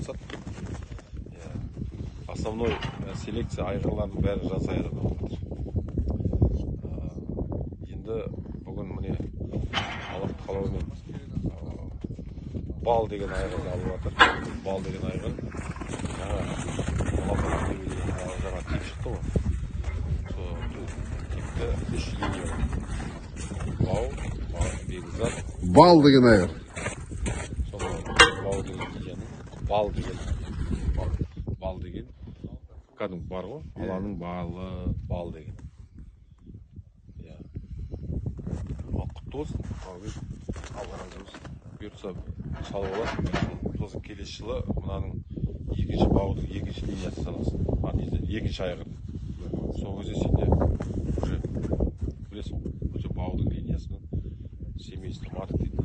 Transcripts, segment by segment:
қалсат. Основной селекция айғырлардың бәрі жаз айғыр болып жатыр. Енді бүгін міне Аллахтың қалауымен бал деген айғырды алып жатыр. Бал деген айғыр жаңа тип шықты ғой. Сол типті 3 линия бау, бекзат. Бал деген айғыр. Сол бау деген линияның бал деген кәдімгі бар ғой, аланың балы бал деген. Құтты болсын. Алла разы болсын. Бұйыртса салып аласың. Сосын келесі жылы мынаның екінші баудың екінші линиясы саласың. Екінші айғыр. Сол кезде сенде уже білесің, уже баудың линиясынан семейство матық дейді.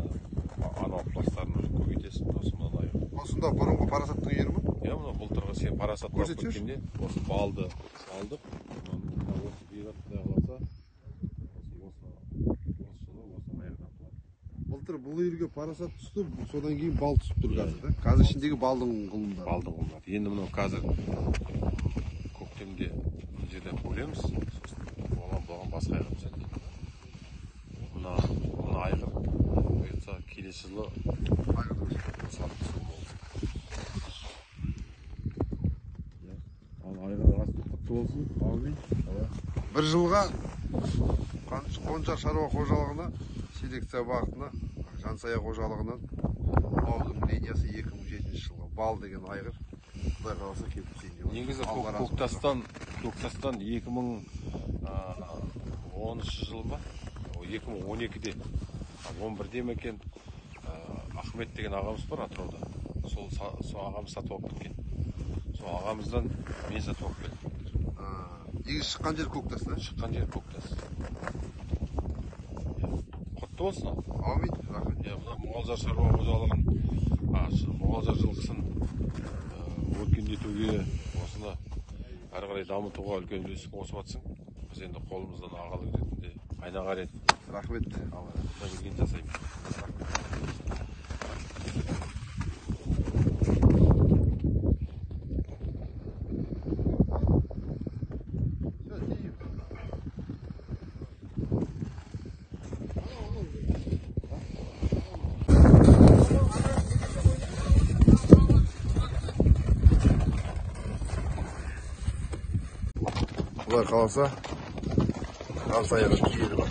Анау пластарын уже көбейтесің. Осы мынаны айғыр. Осында бұрынғы парасаттың ері ме? Мына былтырғы сен парасат болып кеткенде осы балды алдық. Былтыр бұл үйірге парасат түсті, содан кейін бал түсіп тұр қазір. Қазір ішіндегі балдың құлындары. Балдың құлындары. Енді мынау қазір көктемде бұл жерде көреміз. Оған басқа айғыр түседі. Мына айғыр бұйыртса келесі жылы сатып түсу болды. Айғыр құтты болсын. Бір жылға Қоншақ шаруа қожалығына, селекция бағытына, жансая қожалығынан баудың линиясы 2007 жылғы бал деген айғыр. Құдай қаласа келіп сейінде. Негізі Көктастан 2013 жыл ма? 2012-де 11-де екен Ахмет деген ағамыз бар Атырауда. Сол ағамыз сатып алып кеткен. Сол ағамыздан мен сатып алып келдім. Егіз шыққан жер Көктас, да? Шыққан жер Көктас. Құтты болсын. Амин. Мұғалжар шаруа қожалығын, Мұғалжар жылқысын өркендетуге, осыны әрі қарай дамытуға үлкен үлесін қосып жатсың. Біз енді қолымыздан ағалық ретінде, айнаға ретінде. Рахмет. Алла келген жасаймыз. Құдай қаласа, жансаяға киелі бар.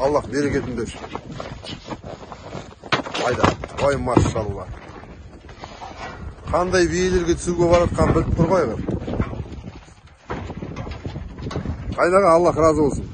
Аллах берекетін берсін. Айда, ой машалла. Қандай биелерге түсуге баратқан біліп тұр ғой. Қайнаға Аллах разы болсын.